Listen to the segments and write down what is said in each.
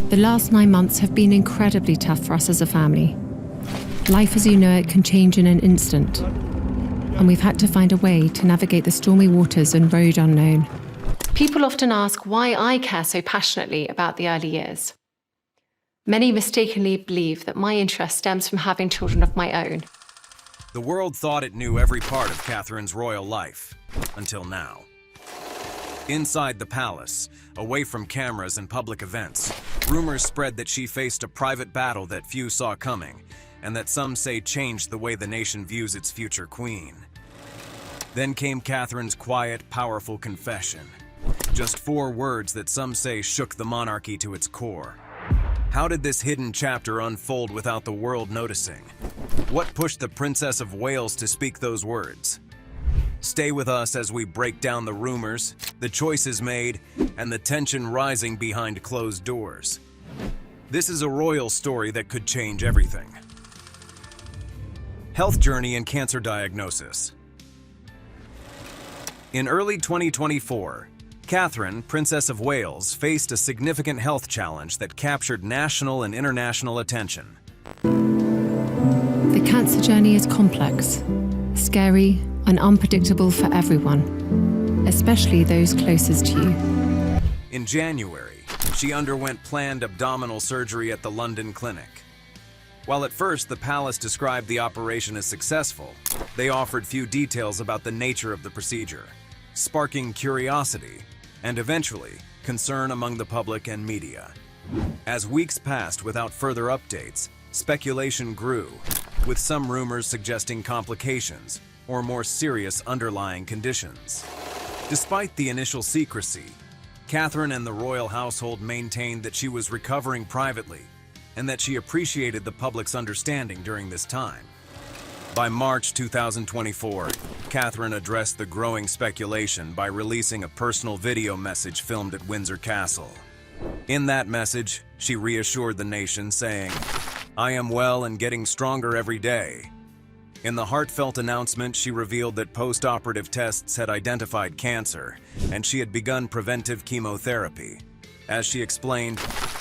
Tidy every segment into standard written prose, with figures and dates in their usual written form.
The last 9 months have been incredibly tough for us as a family. Life as you know it can change in an instant, and we've had to find a way to navigate the stormy waters and road unknown. People often ask why I care so passionately about the early years. Many mistakenly believe that my interest stems from having children of my own. The world thought it knew every part of Catherine's royal life, until now. Inside the palace, away from cameras and public events, rumors spread that she faced a private battle that few saw coming, and that some say changed the way the nation views its future queen. Then came Catherine's quiet, powerful confession. Just 4 words that some say shook the monarchy to its core. How did this hidden chapter unfold without the world noticing? What pushed the Princess of Wales to speak those words? Stay with us as we break down the rumors, the choices made, and the tension rising behind closed doors. This is a royal story that could change everything. Health journey and cancer diagnosis. In early 2024, Catherine, Princess of Wales, faced a significant health challenge that captured national and international attention. The cancer journey is complex, scary, and unpredictable for everyone, especially those closest to you. In January, she underwent planned abdominal surgery at the London clinic. While at first the palace described the operation as successful, they offered few details about the nature of the procedure, sparking curiosity and eventually concern among the public and media. As weeks passed without further updates, speculation grew, with some rumors suggesting complications or more serious underlying conditions. Despite the initial secrecy, Catherine and the royal household maintained that she was recovering privately and that she appreciated the public's understanding during this time. By March 2024, Catherine addressed the growing speculation by releasing a personal video message filmed at Windsor Castle. In that message, she reassured the nation, saying, "I am well and getting stronger every day." In the heartfelt announcement, she revealed that post-operative tests had identified cancer, and she had begun preventive chemotherapy. As she explained,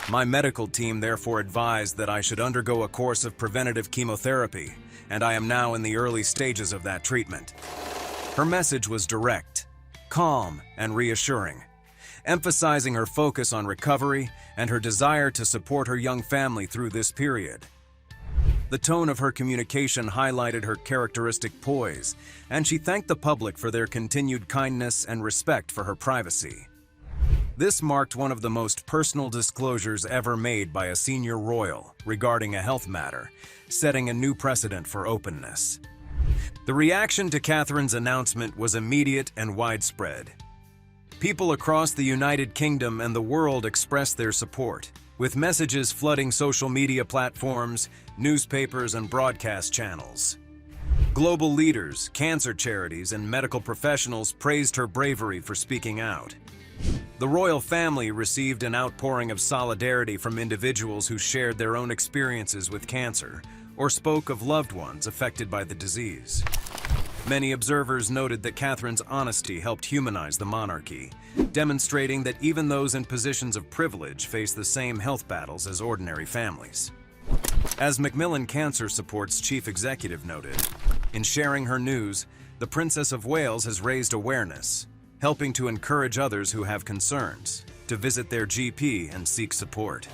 "My medical team therefore advised that I should undergo a course of preventative chemotherapy, and I am now in the early stages of that treatment." Her message was direct, calm, and reassuring, emphasizing her focus on recovery and her desire to support her young family through this period. The tone of her communication highlighted her characteristic poise, and she thanked the public for their continued kindness and respect for her privacy. This marked one of the most personal disclosures ever made by a senior royal regarding a health matter, setting a new precedent for openness. The reaction to Catherine's announcement was immediate and widespread. People across the United Kingdom and the world expressed their support, with messages flooding social media platforms, newspapers, and broadcast channels. Global leaders, cancer charities, and medical professionals praised her bravery for speaking out. The royal family received an outpouring of solidarity from individuals who shared their own experiences with cancer or spoke of loved ones affected by the disease. Many observers noted that Catherine's honesty helped humanize the monarchy, demonstrating that even those in positions of privilege face the same health battles as ordinary families. As Macmillan Cancer Support's chief executive noted, in sharing her news, the Princess of Wales has raised awareness, helping to encourage others who have concerns to visit their GP and seek support.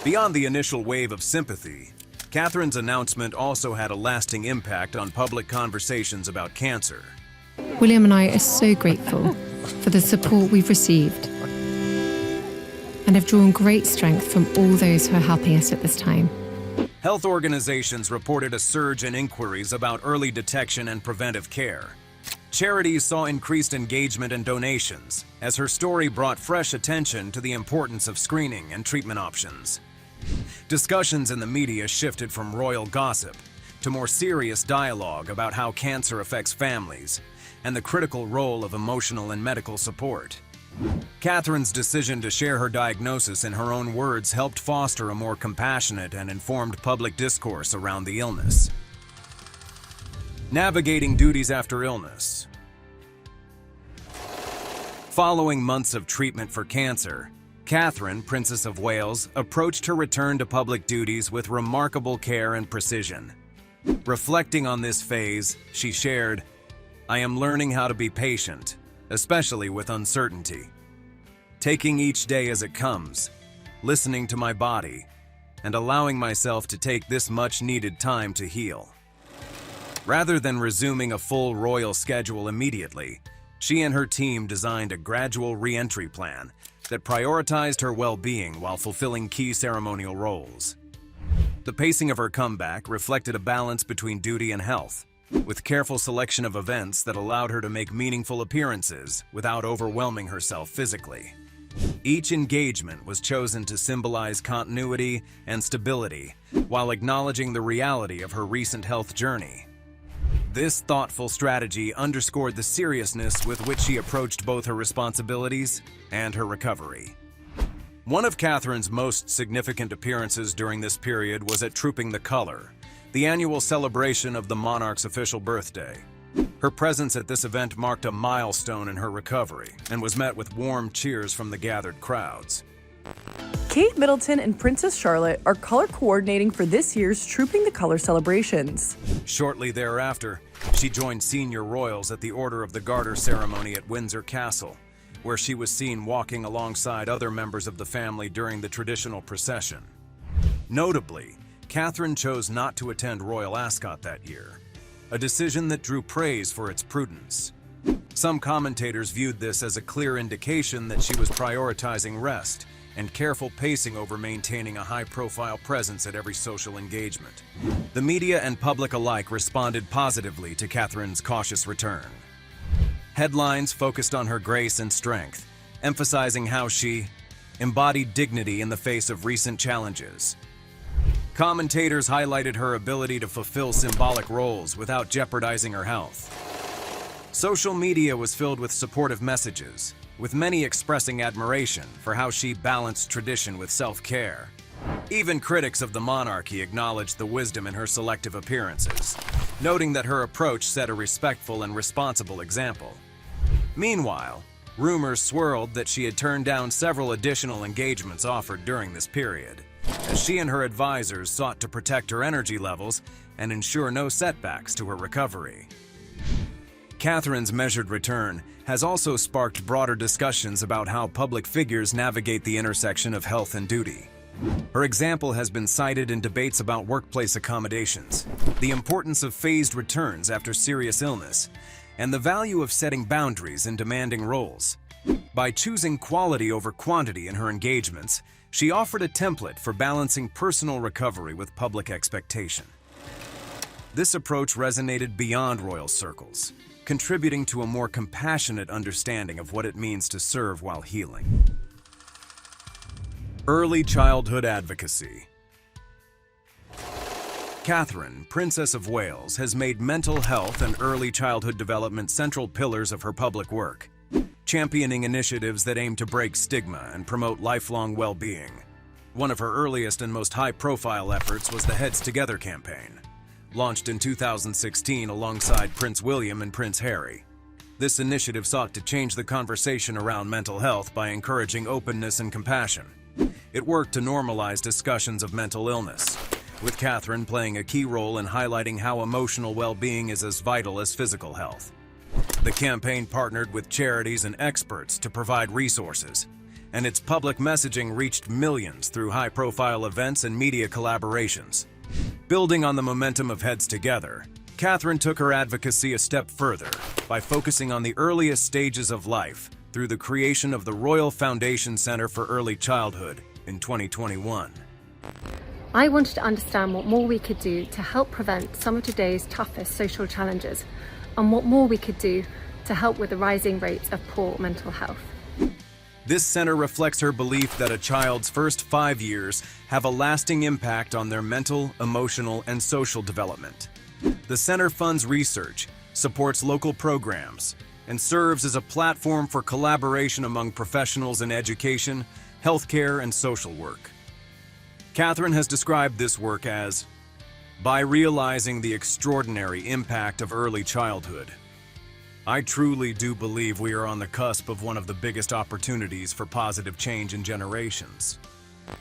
Beyond the initial wave of sympathy, Catherine's announcement also had a lasting impact on public conversations about cancer. William and I are so grateful for the support we've received and have drawn great strength from all those who are helping us at this time. Health organizations reported a surge in inquiries about early detection and preventive care. Charities saw increased engagement and donations, as her story brought fresh attention to the importance of screening and treatment options. Discussions in the media shifted from royal gossip to more serious dialogue about how cancer affects families and the critical role of emotional and medical support. Catherine's decision to share her diagnosis in her own words helped foster a more compassionate and informed public discourse around the illness. Navigating duties after illness. Following months of treatment for cancer, Catherine, Princess of Wales, approached her return to public duties with remarkable care and precision. Reflecting on this phase, she shared, "I am learning how to be patient, especially with uncertainty. Taking each day as it comes, listening to my body, and allowing myself to take this much-needed time to heal." Rather than resuming a full royal schedule immediately, she and her team designed a gradual re-entry plan that prioritized her well-being while fulfilling key ceremonial roles. The pacing of her comeback reflected a balance between duty and health, with careful selection of events that allowed her to make meaningful appearances without overwhelming herself physically. Each engagement was chosen to symbolize continuity and stability while acknowledging the reality of her recent health journey. This thoughtful strategy underscored the seriousness with which she approached both her responsibilities and her recovery. One of Catherine's most significant appearances during this period was at Trooping the Color, the annual celebration of the monarch's official birthday. Her presence at this event marked a milestone in her recovery and was met with warm cheers from the gathered crowds. Kate Middleton and Princess Charlotte are color coordinating for this year's Trooping the Color celebrations. Shortly thereafter, she joined senior royals at the Order of the Garter ceremony at Windsor Castle, where she was seen walking alongside other members of the family during the traditional procession. Notably, Catherine chose not to attend Royal Ascot that year, a decision that drew praise for its prudence. Some commentators viewed this as a clear indication that she was prioritizing rest and careful pacing over maintaining a high-profile presence at every social engagement. The media and public alike responded positively to Catherine's cautious return. Headlines focused on her grace and strength, emphasizing how she embodied dignity in the face of recent challenges. Commentators highlighted her ability to fulfill symbolic roles without jeopardizing her health. Social media was filled with supportive messages, with many expressing admiration for how she balanced tradition with self-care. Even critics of the monarchy acknowledged the wisdom in her selective appearances, noting that her approach set a respectful and responsible example. Meanwhile, rumors swirled that she had turned down several additional engagements offered during this period, as she and her advisors sought to protect her energy levels and ensure no setbacks to her recovery. Catherine's measured return has also sparked broader discussions about how public figures navigate the intersection of health and duty. Her example has been cited in debates about workplace accommodations, the importance of phased returns after serious illness, and the value of setting boundaries in demanding roles. By choosing quality over quantity in her engagements, she offered a template for balancing personal recovery with public expectation. This approach resonated beyond royal circles, contributing to a more compassionate understanding of what it means to serve while healing. Early childhood advocacy. Catherine, Princess of Wales, has made mental health and early childhood development central pillars of her public work, championing initiatives that aim to break stigma and promote lifelong well-being. One of her earliest and most high-profile efforts was the Heads Together campaign, launched in 2016 alongside Prince William and Prince Harry. This initiative sought to change the conversation around mental health by encouraging openness and compassion. It worked to normalize discussions of mental illness, with Catherine playing a key role in highlighting how emotional well-being is as vital as physical health. The campaign partnered with charities and experts to provide resources, and its public messaging reached millions through high-profile events and media collaborations. Building on the momentum of Heads Together, Catherine took her advocacy a step further by focusing on the earliest stages of life through the creation of the Royal Foundation Center for Early Childhood in 2021. I wanted to understand what more we could do to help prevent some of today's toughest social challenges, and what more we could do to help with the rising rates of poor mental health. This center reflects her belief that a child's first 5 years have a lasting impact on their mental, emotional, and social development. The center funds research, supports local programs, and serves as a platform for collaboration among professionals in education, healthcare, and social work. Catherine has described this work as, by realizing the extraordinary impact of early childhood, I truly do believe we are on the cusp of one of the biggest opportunities for positive change in generations.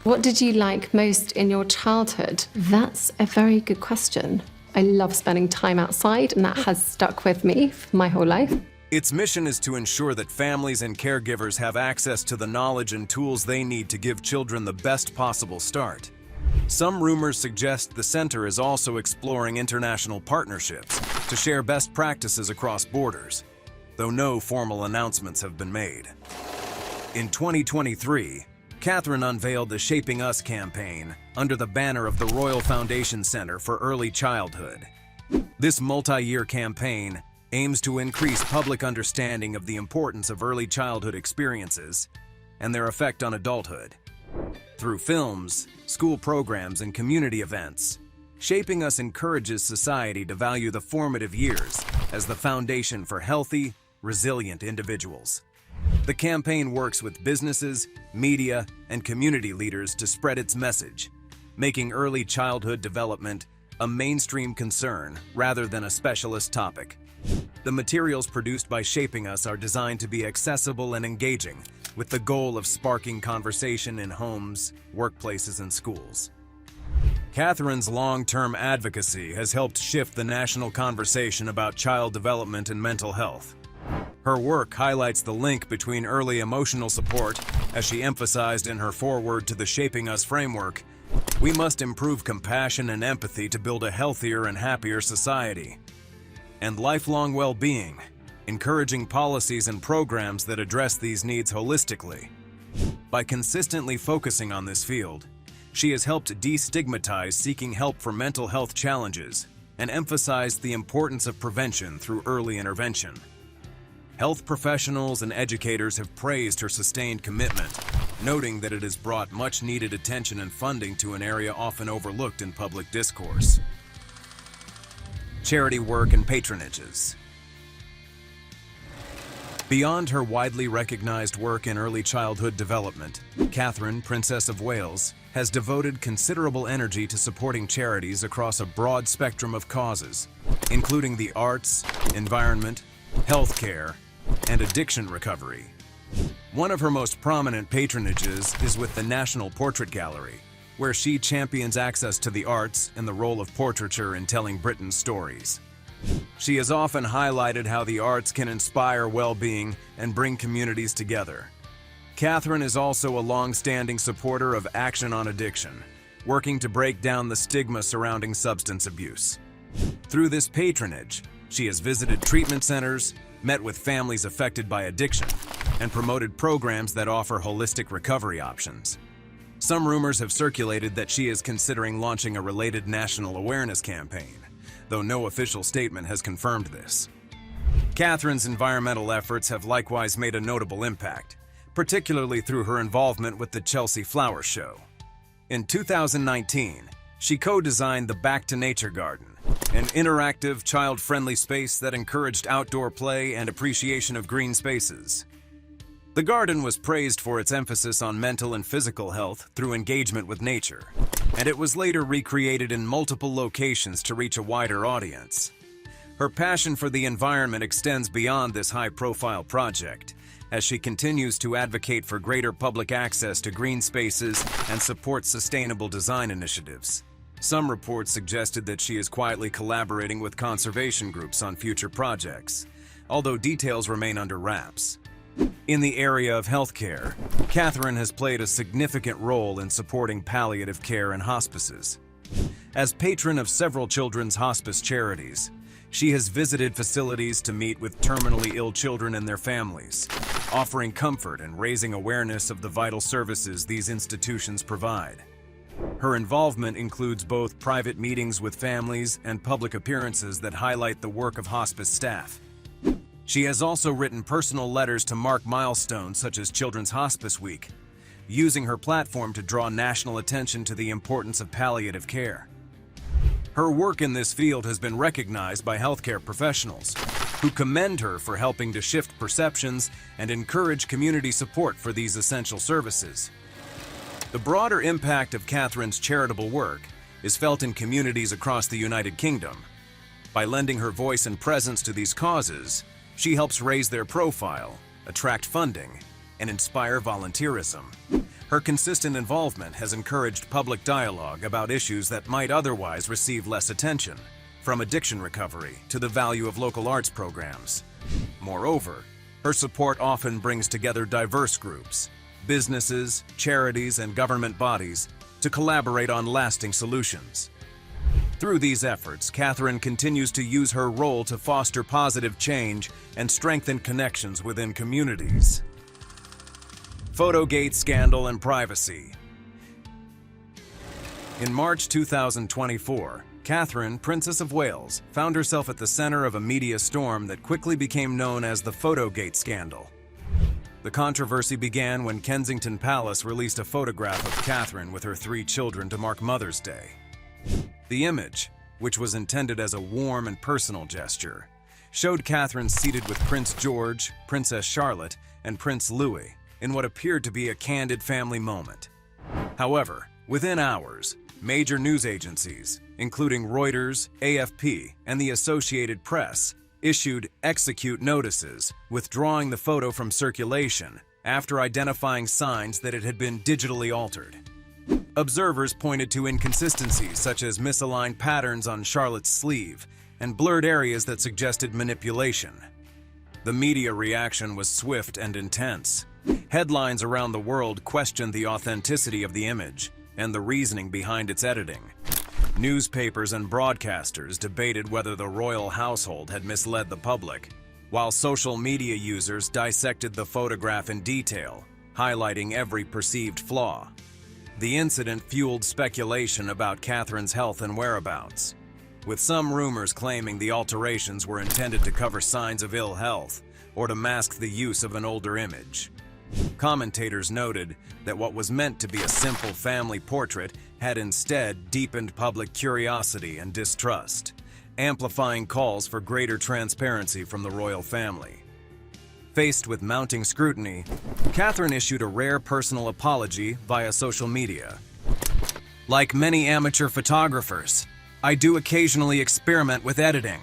What did you like most in your childhood? That's a very good question. I love spending time outside, and that has stuck with me for my whole life. Its mission is to ensure that families and caregivers have access to the knowledge and tools they need to give children the best possible start. Some rumors suggest the center is also exploring international partnerships to share best practices across borders, though no formal announcements have been made. In 2023, Catherine unveiled the Shaping Us campaign under the banner of the Royal Foundation Center for Early Childhood. This multi-year campaign aims to increase public understanding of the importance of early childhood experiences and their effect on adulthood. Through films, school programs, and community events, Shaping Us encourages society to value the formative years as the foundation for healthy, resilient individuals. The campaign works with businesses, media, and community leaders to spread its message, making early childhood development a mainstream concern rather than a specialist topic. The materials produced by Shaping Us are designed to be accessible and engaging, with the goal of sparking conversation in homes, workplaces, and schools. Catherine's long-term advocacy has helped shift the national conversation about child development and mental health. Her work highlights the link between early emotional support, as she emphasized in her foreword to the Shaping Us framework. We must improve compassion and empathy to build a healthier and happier society. And lifelong well-being, encouraging policies and programs that address these needs holistically. By consistently focusing on this field, she has helped destigmatize seeking help for mental health challenges and emphasized the importance of prevention through early intervention. Health professionals and educators have praised her sustained commitment, noting that it has brought much-needed attention and funding to an area often overlooked in public discourse. Charity work and patronages. Beyond her widely recognized work in early childhood development, Catherine, Princess of Wales, has devoted considerable energy to supporting charities across a broad spectrum of causes, including the arts, environment, healthcare, and addiction recovery. One of her most prominent patronages is with the National Portrait Gallery, where she champions access to the arts and the role of portraiture in telling Britain's stories. She has often highlighted how the arts can inspire well-being and bring communities together. Catherine is also a long-standing supporter of Action on Addiction, working to break down the stigma surrounding substance abuse. Through this patronage, she has visited treatment centers, met with families affected by addiction, and promoted programs that offer holistic recovery options. Some rumors have circulated that she is considering launching a related national awareness campaign, though no official statement has confirmed this. Catherine's environmental efforts have likewise made a notable impact, particularly through her involvement with the Chelsea Flower Show. In 2019, she co-designed the Back to Nature Garden, an interactive, child-friendly space that encouraged outdoor play and appreciation of green spaces. The garden was praised for its emphasis on mental and physical health through engagement with nature, and it was later recreated in multiple locations to reach a wider audience. Her passion for the environment extends beyond this high-profile project, as she continues to advocate for greater public access to green spaces and support sustainable design initiatives. Some reports suggested that she is quietly collaborating with conservation groups on future projects, although details remain under wraps. In the area of healthcare, Catherine has played a significant role in supporting palliative care and hospices. As patron of several children's hospice charities, she has visited facilities to meet with terminally ill children and their families, offering comfort and raising awareness of the vital services these institutions provide. Her involvement includes both private meetings with families and public appearances that highlight the work of hospice staff. She has also written personal letters to mark milestones such as Children's Hospice Week, using her platform to draw national attention to the importance of palliative care. Her work in this field has been recognized by healthcare professionals, who commend her for helping to shift perceptions and encourage community support for these essential services. The broader impact of Catherine's charitable work is felt in communities across the United Kingdom. By lending her voice and presence to these causes, She helps raise their profile, attract funding, and inspire volunteerism. Her consistent involvement has encouraged public dialogue about issues that might otherwise receive less attention, from addiction recovery to the value of local arts programs. Moreover, her support often brings together diverse groups, businesses, charities, and government bodies to collaborate on lasting solutions. Through these efforts, Catherine continues to use her role to foster positive change and strengthen connections within communities. Photogate scandal and privacy. In March 2024, Catherine, Princess of Wales, found herself at the center of a media storm that quickly became known as the Photogate scandal. The controversy began when Kensington Palace released a photograph of Catherine with her 3 children to mark Mother's Day. The image, which was intended as a warm and personal gesture, showed Catherine seated with Prince George, Princess Charlotte, and Prince Louis in what appeared to be a candid family moment. However, within hours, major news agencies, including Reuters, AFP, and the Associated Press, issued execute notices, withdrawing the photo from circulation after identifying signs that it had been digitally altered. Observers pointed to inconsistencies such as misaligned patterns on Charlotte's sleeve and blurred areas that suggested manipulation. The media reaction was swift and intense. Headlines around the world questioned the authenticity of the image and the reasoning behind its editing. Newspapers and broadcasters debated whether the royal household had misled the public, while social media users dissected the photograph in detail, highlighting every perceived flaw. The incident fueled speculation about Catherine's health and whereabouts, with some rumors claiming the alterations were intended to cover signs of ill health or to mask the use of an older image. Commentators noted that what was meant to be a simple family portrait had instead deepened public curiosity and distrust, amplifying calls for greater transparency from the royal family. Faced with mounting scrutiny, Catherine issued a rare personal apology via social media. Like many amateur photographers, I do occasionally experiment with editing.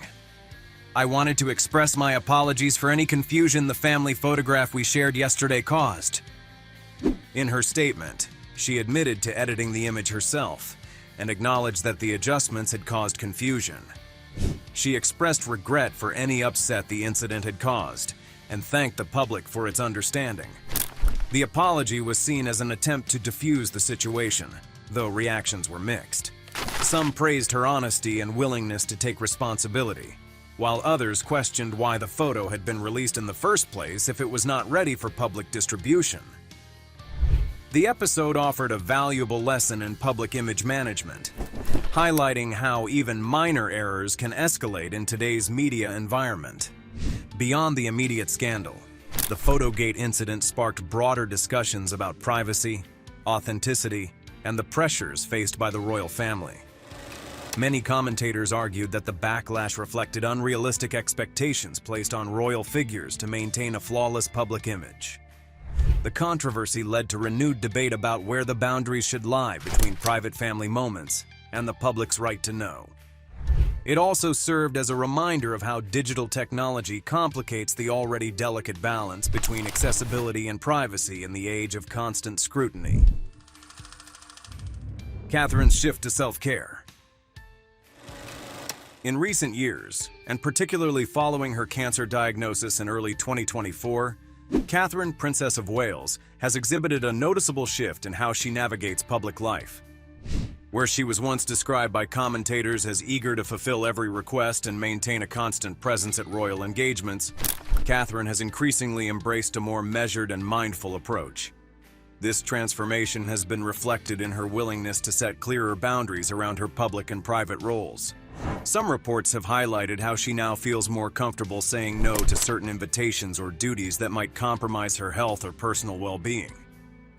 I wanted to express my apologies for any confusion the family photograph we shared yesterday caused. In her statement, she admitted to editing the image herself and acknowledged that the adjustments had caused confusion. She expressed regret for any upset the incident had caused and thanked the public for its understanding. The apology was seen as an attempt to defuse the situation, though reactions were mixed. Some praised her honesty and willingness to take responsibility, while others questioned why the photo had been released in the first place if it was not ready for public distribution. The episode offered a valuable lesson in public image management, highlighting how even minor errors can escalate in today's media environment. Beyond the immediate scandal, the Photogate incident sparked broader discussions about privacy, authenticity, and the pressures faced by the royal family. Many commentators argued that the backlash reflected unrealistic expectations placed on royal figures to maintain a flawless public image. The controversy led to renewed debate about where the boundaries should lie between private family moments and the public's right to know. It also served as a reminder of how digital technology complicates the already delicate balance between accessibility and privacy in the age of constant scrutiny. Catherine's shift to self-care. In recent years, and particularly following her cancer diagnosis in early 2024, Catherine, Princess of Wales, has exhibited a noticeable shift in how she navigates public life. Where she was once described by commentators as eager to fulfill every request and maintain a constant presence at royal engagements, Catherine has increasingly embraced a more measured and mindful approach. This transformation has been reflected in her willingness to set clearer boundaries around her public and private roles. Some reports have highlighted how she now feels more comfortable saying no to certain invitations or duties that might compromise her health or personal well-being.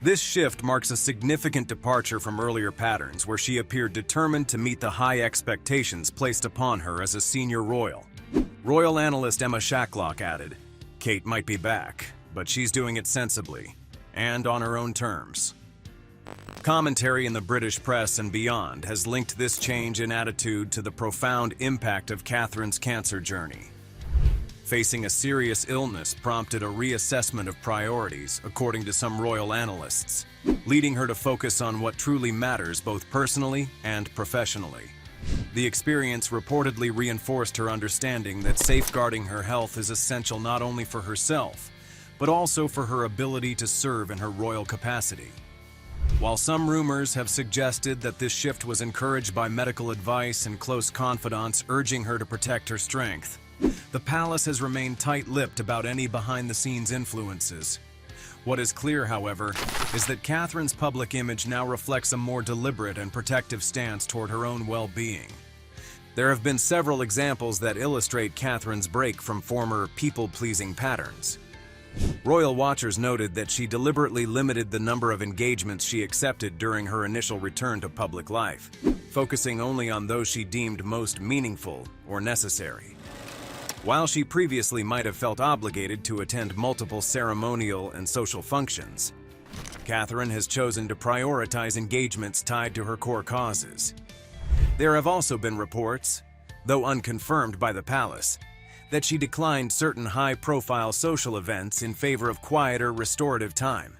This shift marks a significant departure from earlier patterns where she appeared determined to meet the high expectations placed upon her as a senior royal. Royal analyst Emma Shacklock added, "Kate might be back, but she's doing it sensibly and on her own terms." Commentary in the British press and beyond has linked this change in attitude to the profound impact of Catherine's cancer journey. Facing a serious illness prompted a reassessment of priorities, according to some royal analysts, leading her to focus on what truly matters both personally and professionally. The experience reportedly reinforced her understanding that safeguarding her health is essential not only for herself, but also for her ability to serve in her royal capacity. While some rumors have suggested that this shift was encouraged by medical advice and close confidants urging her to protect her strength, the palace has remained tight-lipped about any behind-the-scenes influences. What is clear, however, is that Catherine's public image now reflects a more deliberate and protective stance toward her own well-being. There have been several examples that illustrate Catherine's break from former people-pleasing patterns. Royal watchers noted that she deliberately limited the number of engagements she accepted during her initial return to public life, focusing only on those she deemed most meaningful or necessary. While she previously might have felt obligated to attend multiple ceremonial and social functions, Catherine has chosen to prioritize engagements tied to her core causes. There have also been reports, though unconfirmed by the palace, that she declined certain high-profile social events in favor of quieter, restorative time.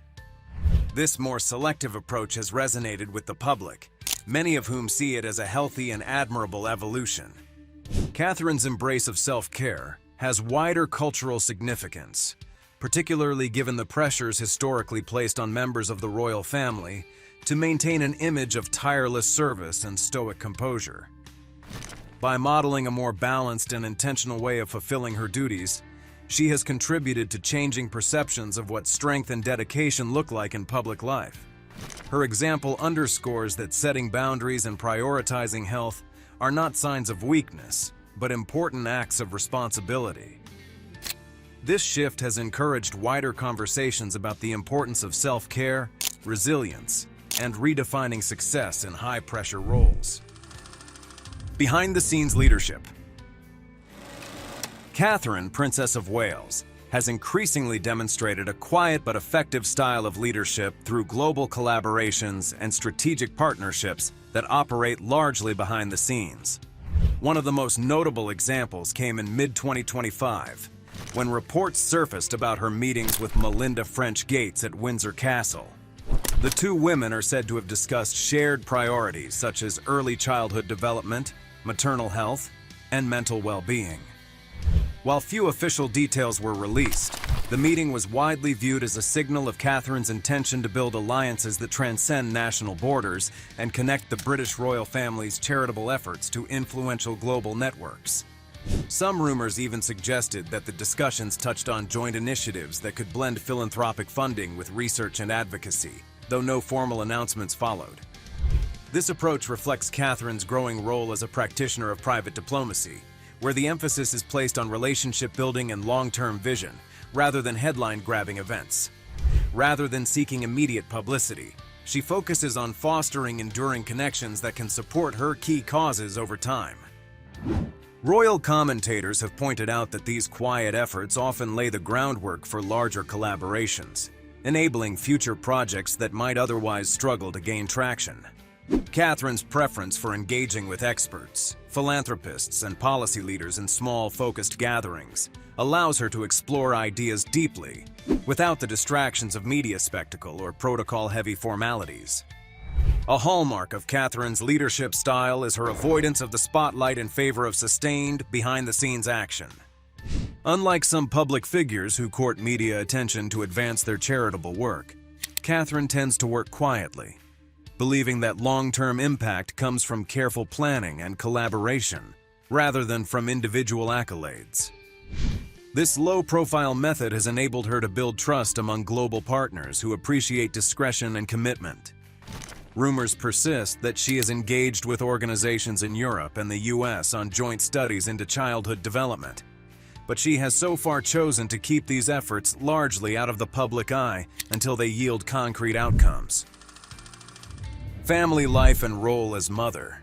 This more selective approach has resonated with the public, many of whom see it as a healthy and admirable evolution. Catherine's embrace of self-care has wider cultural significance, particularly given the pressures historically placed on members of the royal family to maintain an image of tireless service and stoic composure. By modeling a more balanced and intentional way of fulfilling her duties, she has contributed to changing perceptions of what strength and dedication look like in public life. Her example underscores that setting boundaries and prioritizing health are not signs of weakness, but important acts of responsibility. This shift has encouraged wider conversations about the importance of self-care, resilience, and redefining success in high-pressure roles. Behind-the-scenes leadership. Catherine, Princess of Wales, has increasingly demonstrated a quiet but effective style of leadership through global collaborations and strategic partnerships that operate largely behind the scenes. One of the most notable examples came in mid-2025, when reports surfaced about her meetings with Melinda French Gates at Windsor Castle. The two women are said to have discussed shared priorities such as early childhood development, maternal health, and mental well-being. While few official details were released, the meeting was widely viewed as a signal of Catherine's intention to build alliances that transcend national borders and connect the British royal family's charitable efforts to influential global networks. Some rumors even suggested that the discussions touched on joint initiatives that could blend philanthropic funding with research and advocacy, though no formal announcements followed. This approach reflects Catherine's growing role as a practitioner of private diplomacy, where the emphasis is placed on relationship building and long-term vision, rather than headline-grabbing events. Rather than seeking immediate publicity, she focuses on fostering enduring connections that can support her key causes over time. Royal commentators have pointed out that these quiet efforts often lay the groundwork for larger collaborations, enabling future projects that might otherwise struggle to gain traction. Catherine's preference for engaging with experts, philanthropists, and policy leaders in small, focused gatherings allows her to explore ideas deeply, without the distractions of media spectacle or protocol-heavy formalities. A hallmark of Catherine's leadership style is her avoidance of the spotlight in favor of sustained, behind-the-scenes action. Unlike some public figures who court media attention to advance their charitable work, Catherine tends to work quietly, believing that long-term impact comes from careful planning and collaboration, rather than from individual accolades. This low-profile method has enabled her to build trust among global partners who appreciate discretion and commitment. Rumors persist that she is engaged with organizations in Europe and the US on joint studies into childhood development, but she has so far chosen to keep these efforts largely out of the public eye until they yield concrete outcomes. Family life and role as mother.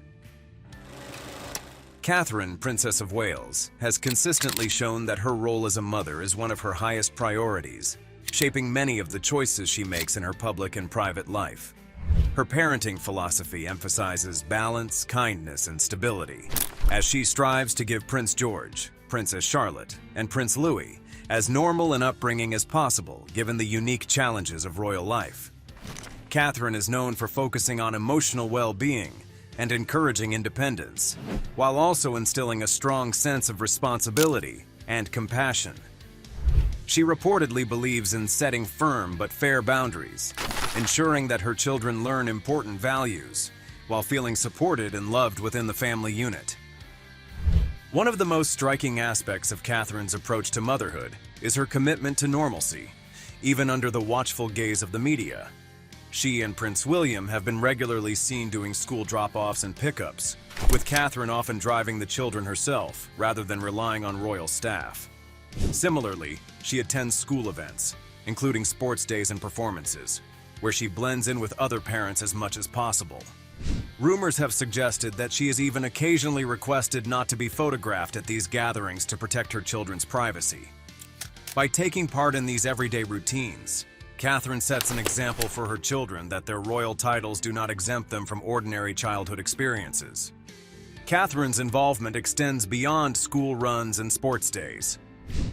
Catherine, Princess of Wales, has consistently shown that her role as a mother is one of her highest priorities, shaping many of the choices she makes in her public and private life. Her parenting philosophy emphasizes balance, kindness, and stability, as she strives to give Prince George, Princess Charlotte and Prince Louis as normal an upbringing as possible given the unique challenges of royal life. Catherine is known for focusing on emotional well-being and encouraging independence, while also instilling a strong sense of responsibility and compassion. She reportedly believes in setting firm but fair boundaries, ensuring that her children learn important values, while feeling supported and loved within the family unit. One of the most striking aspects of Catherine's approach to motherhood is her commitment to normalcy, even under the watchful gaze of the media. She and Prince William have been regularly seen doing school drop-offs and pickups, with Catherine often driving the children herself rather than relying on royal staff. Similarly, she attends school events, including sports days and performances, where she blends in with other parents as much as possible. Rumors have suggested that she is even occasionally requested not to be photographed at these gatherings to protect her children's privacy. By taking part in these everyday routines, Catherine sets an example for her children that their royal titles do not exempt them from ordinary childhood experiences. Catherine's involvement extends beyond school runs and sports days.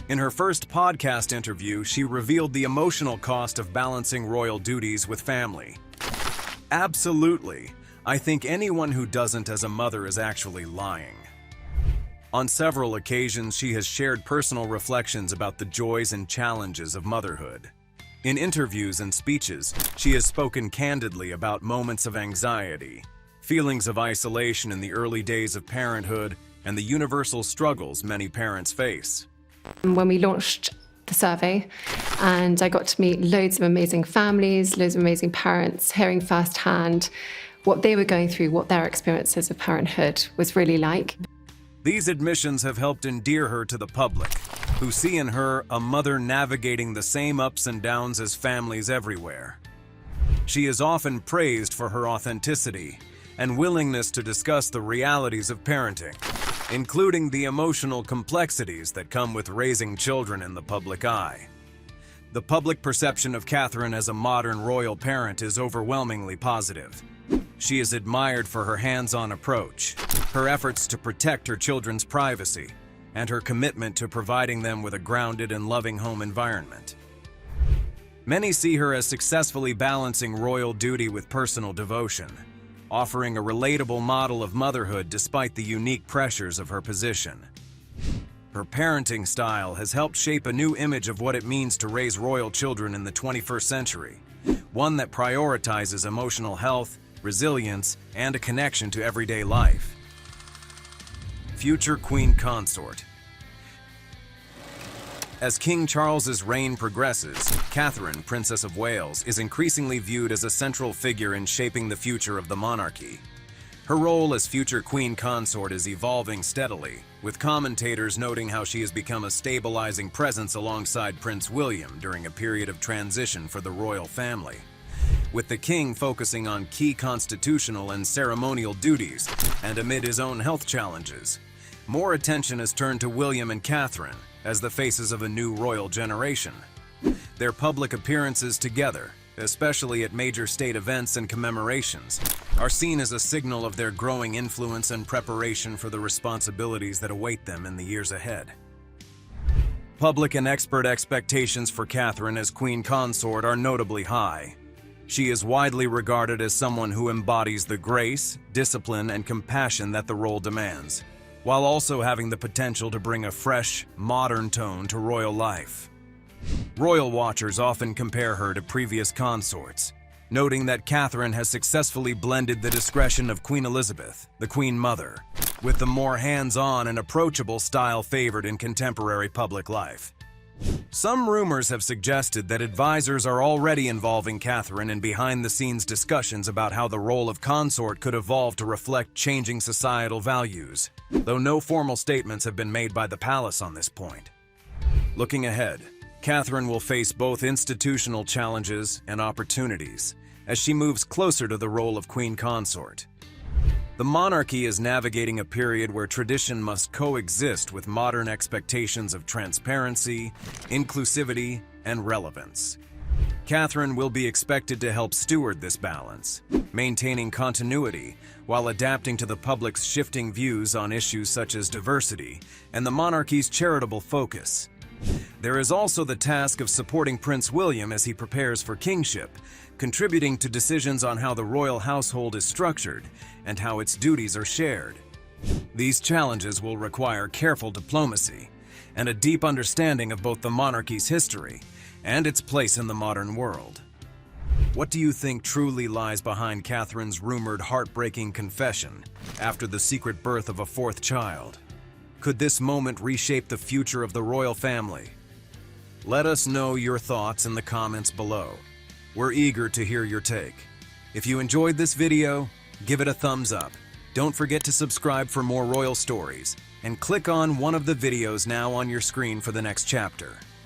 In her first podcast interview, she revealed the emotional cost of balancing royal duties with family. Absolutely. I think anyone who doesn't as a mother is actually lying. On several occasions, she has shared personal reflections about the joys and challenges of motherhood. In interviews and speeches, she has spoken candidly about moments of anxiety, feelings of isolation in the early days of parenthood, and the universal struggles many parents face. When we launched the survey, and I got to meet loads of amazing families, loads of amazing parents, hearing firsthand what they were going through, what their experiences of parenthood was really like. These admissions have helped endear her to the public, who see in her a mother navigating the same ups and downs as families everywhere. She is often praised for her authenticity and willingness to discuss the realities of parenting, including the emotional complexities that come with raising children in the public eye. The public perception of Catherine as a modern royal parent is overwhelmingly positive. She is admired for her hands-on approach, her efforts to protect her children's privacy, and her commitment to providing them with a grounded and loving home environment. Many see her as successfully balancing royal duty with personal devotion, offering a relatable model of motherhood despite the unique pressures of her position. Her parenting style has helped shape a new image of what it means to raise royal children in the 21st century, one that prioritizes emotional health, resilience, and a connection to everyday life. Future Queen Consort. As King Charles's reign progresses, Catherine, Princess of Wales, is increasingly viewed as a central figure in shaping the future of the monarchy. Her role as future Queen Consort is evolving steadily, with commentators noting how she has become a stabilizing presence alongside Prince William during a period of transition for the royal family. With the king focusing on key constitutional and ceremonial duties, and amid his own health challenges, more attention is turned to William and Catherine as the faces of a new royal generation. Their public appearances together, especially at major state events and commemorations, are seen as a signal of their growing influence and preparation for the responsibilities that await them in the years ahead. Public and expert expectations for Catherine as Queen Consort are notably high. She is widely regarded as someone who embodies the grace, discipline, and compassion that the role demands, while also having the potential to bring a fresh, modern tone to royal life. Royal watchers often compare her to previous consorts, noting that Catherine has successfully blended the discretion of Queen Elizabeth, the Queen Mother, with the more hands-on and approachable style favored in contemporary public life. Some rumors have suggested that advisors are already involving Catherine in behind-the-scenes discussions about how the role of consort could evolve to reflect changing societal values, though no formal statements have been made by the palace on this point. Looking ahead, Catherine will face both institutional challenges and opportunities as she moves closer to the role of Queen Consort. The monarchy is navigating a period where tradition must coexist with modern expectations of transparency, inclusivity, and relevance. Catherine will be expected to help steward this balance, maintaining continuity while adapting to the public's shifting views on issues such as diversity and the monarchy's charitable focus. There is also the task of supporting Prince William as he prepares for kingship, contributing to decisions on how the royal household is structured and how its duties are shared. These challenges will require careful diplomacy and a deep understanding of both the monarchy's history and its place in the modern world. What do you think truly lies behind Catherine's rumored heartbreaking confession after the secret birth of a fourth child? Could this moment reshape the future of the royal family? Let us know your thoughts in the comments below. We're eager to hear your take. If you enjoyed this video, give it a thumbs up. Don't forget to subscribe for more royal stories, and click on one of the videos now on your screen for the next chapter.